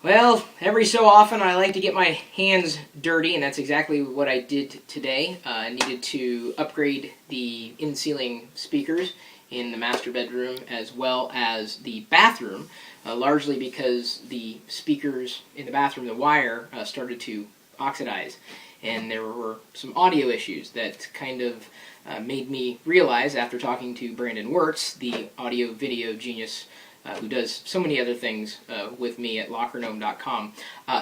Well, every so often I like to get my hands dirty, and that's exactly what I did today. I needed to upgrade the in-ceiling speakers in the master bedroom as well as the bathroom, largely because the speakers in the bathroom, the wire, started to oxidize. And there were some audio issues that kind of made me realize, after talking to Brandon Wirtz, the audio-video genius who does so many other things with me at lockergnome.com,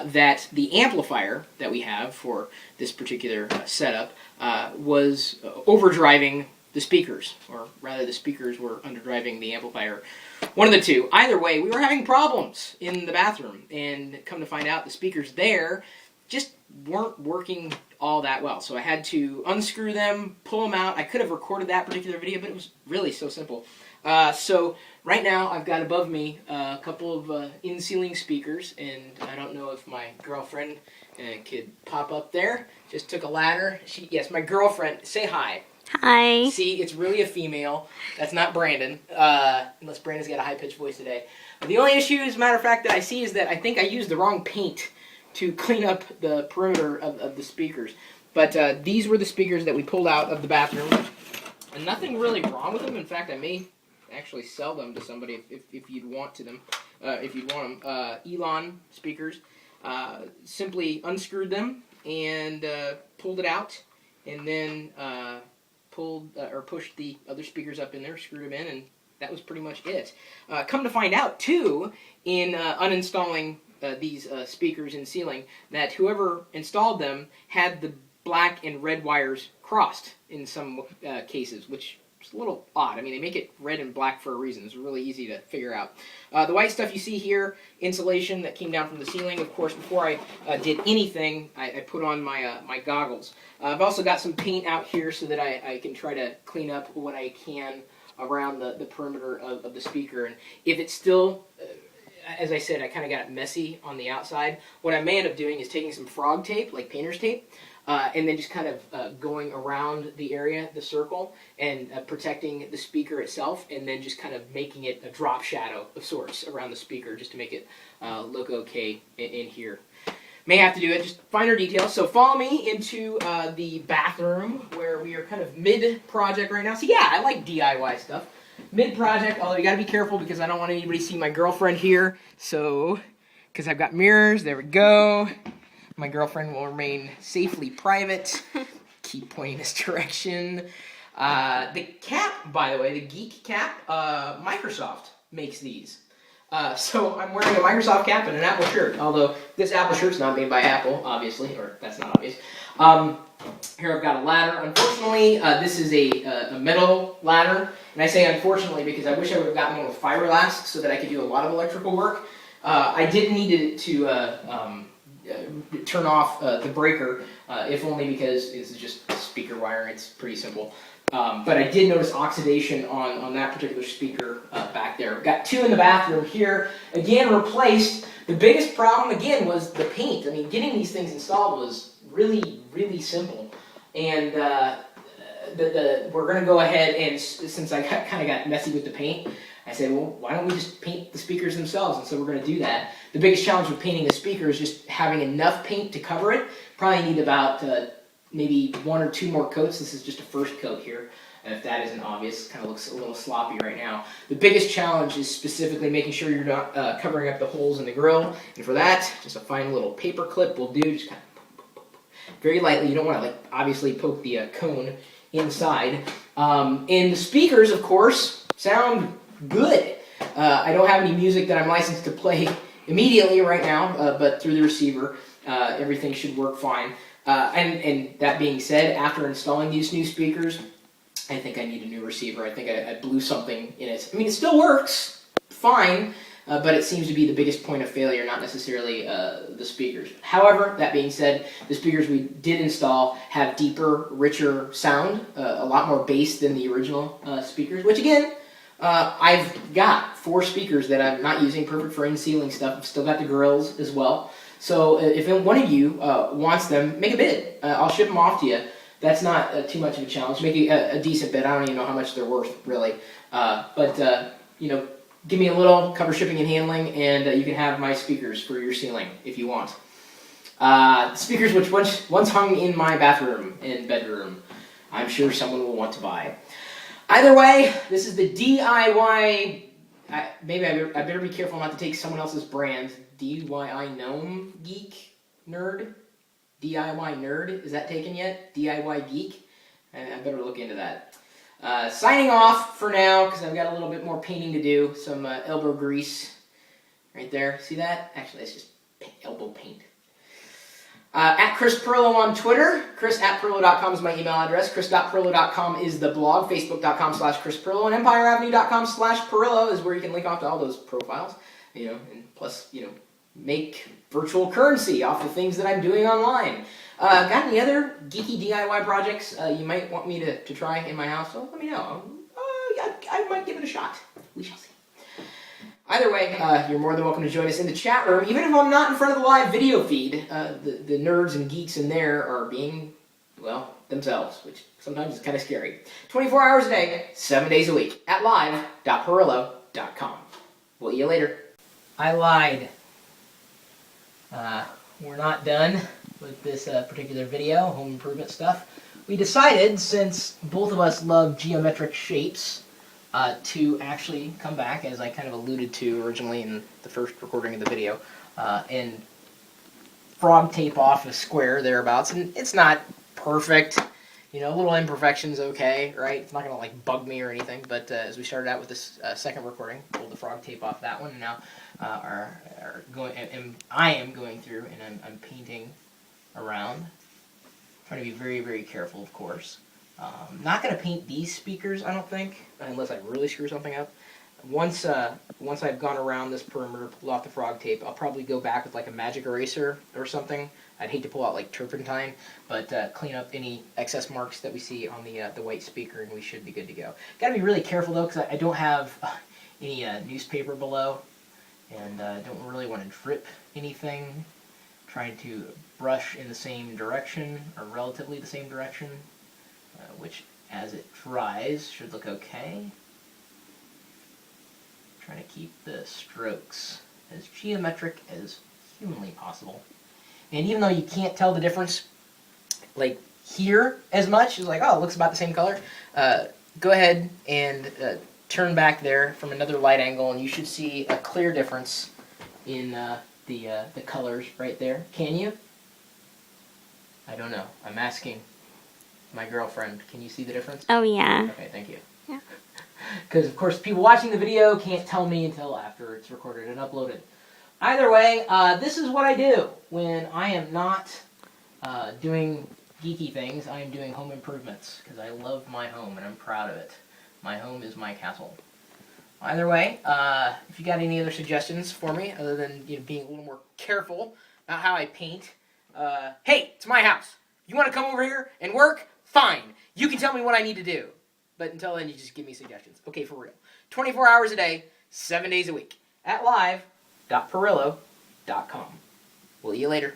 that the amplifier that we have for this particular setup was overdriving the speakers, or rather the speakers were underdriving the amplifier. One of the two. Either way, we were having problems in the bathroom, and come to find out the speakers there just weren't working all that well. So I had to unscrew them, pull them out. I could have recorded that particular video, but it was really so simple. So right now I've got above me a couple of in-ceiling speakers, and I don't know if my girlfriend could pop up there. Just took a ladder. Yes, my girlfriend. Say hi. Hi. See, it's really a female. That's not Brandon, unless Brandon's got a high-pitched voice today. The only issue, as a matter of fact, that I see is that I think I used the wrong paint to clean up the perimeter of the speakers. But these were the speakers that we pulled out of the bathroom, and nothing really wrong with them. In fact, I may actually sell them to somebody if you'd want to them, if you'd want them. Elon speakers. Simply unscrewed them and pulled it out, and then pulled or pushed the other speakers up in there, screwed them in, and that was pretty much it. Come to find out, too, in uninstalling these speakers in ceiling, that whoever installed them had the black and red wires crossed in some cases, which is a little odd. I mean, they make it red and black for a reason. It's really easy to figure out. The white stuff you see here, insulation that came down from the ceiling. Of course, before I did anything, I put on my my goggles. I've also got some paint out here so that I can try to clean up what I can around the perimeter of the speaker. And if it's still, as I said, I kind of got it messy on the outside, what I may end up doing is taking some frog tape, like painter's tape, and then just kind of going around the area, the circle, and protecting the speaker itself, and then just kind of making it a drop shadow of sorts around the speaker just to make it look okay in here. May have to do it, just finer details. So follow me into the bathroom where we are kind of mid-project right now. So yeah, I like DIY stuff. Mid-project, although you got to be careful because I don't want anybody to see my girlfriend here. So, because I've got mirrors, there we go. My girlfriend will remain safely private. Keep pointing this direction. The cap, by the way, the Geek cap, Microsoft makes these. So I'm wearing a Microsoft cap and an Apple shirt, although this Apple shirt's not made by Apple, obviously, or that's not obvious. Here I've got a ladder. Unfortunately, this is a metal ladder, and I say unfortunately because I wish I would have gotten one with fiberglass so that I could do a lot of electrical work. I did need to turn off the breaker, if only because this is just speaker wire. It's pretty simple. But I did notice oxidation on that particular speaker back there. Got two in the bathroom here. Again, replaced. The biggest problem, again, was the paint. I mean, getting these things installed was really, really simple. And we're going to go ahead and, since I kind of got messy with the paint, I said, well, why don't we just paint the speakers themselves? And so we're going to do that. The biggest challenge with painting the speaker is just having enough paint to cover it. Probably need about maybe one or two more coats. This is just a first coat here. And if that isn't obvious, it kind of looks a little sloppy right now. The biggest challenge is specifically making sure you're not covering up the holes in the grill. And for that, just a fine little paper clip will do. Just kind of very lightly. You don't want to, like, obviously poke the cone inside. And the speakers, of course, sound good. I don't have any music that I'm licensed to play immediately right now, but through the receiver, everything should work fine. And that being said, after installing these new speakers, I think I need a new receiver. I think I blew something in it. I mean, it still works fine, but it seems to be the biggest point of failure, not necessarily the speakers. However, that being said, the speakers we did install have deeper, richer sound, a lot more bass than the original speakers, which again, I've got 4 speakers that I'm not using, perfect for in-ceiling stuff. I've still got the grills as well. So if one of you wants them, make a bid. I'll ship them off to you. That's not too much of a challenge. Make a decent bid. I don't even know how much they're worth, really. But you know, give me a little, cover shipping and handling, and you can have my speakers for your ceiling if you want. Speakers which once hung in my bathroom and bedroom. I'm sure someone will want to buy. Either way, this is the DIY. Maybe I better be careful not to take someone else's brand. DIY Gnome Geek Nerd? DIY Nerd? Is that taken yet? DIY Geek? I better look into that. Signing off for now, because I've got a little bit more painting to do. Some elbow grease right there. See that? Actually, that's just elbow paint. At Chris Perillo on Twitter. Chris@Perillo.com is my email address. Chris.Perillo.com is the blog. Facebook.com/Chris Perillo. And EmpireAvenue.com/Perillo is where you can link off to all those profiles. And plus, make virtual currency off the things that I'm doing online. Got any other geeky DIY projects you might want me to try in my house? So let me know. I might give it a shot. We shall see. Either way, you're more than welcome to join us in the chat room. Even if I'm not in front of the live video feed, the nerds and geeks in there are being, well, themselves, which sometimes is kind of scary. 24 hours a day, 7 days a week, at live.perillo.com. We'll see you later. I lied. We're not done with this particular video, home improvement stuff. We decided, since both of us love geometric shapes, to actually come back, as I kind of alluded to originally in the first recording of the video, and frog tape off a square thereabouts. And it's not perfect, little imperfections, okay, right? It's not going to bug me or anything, but as we started out with this second recording, pulled the frog tape off that one, and now I am going through and I'm painting around. Trying to be very, very careful, of course. Not going to paint these speakers, I don't think, unless I really screw something up. Once I've gone around this perimeter, pulled off the frog tape, I'll probably go back with a magic eraser or something. I'd hate to pull out turpentine, but clean up any excess marks that we see on the white speaker, and we should be good to go. Got to be really careful though, because I don't have any newspaper below, and don't really want to drip anything. Trying to brush in the same direction, or relatively the same direction, which as it dries should look okay. Trying to keep the strokes as geometric as humanly possible. And even though you can't tell the difference, here as much, it's oh, it looks about the same color, go ahead and turn back there from another light angle, and you should see a clear difference in the colors right there. Can you? I don't know. I'm asking my girlfriend. Can you see the difference? Oh, yeah. Okay, thank you. Yeah. Because, of course, people watching the video can't tell me until after it's recorded and uploaded. Either way, this is what I do when I am not doing geeky things. I am doing home improvements because I love my home and I'm proud of it. My home is my castle. Either way, if you got any other suggestions for me, other than being a little more careful about how I paint, hey, it's my house. You want to come over here and work? Fine. You can tell me what I need to do. But until then, you just give me suggestions. Okay, for real. 24 hours a day, 7 days a week, at live.perillo.com. We'll see you later.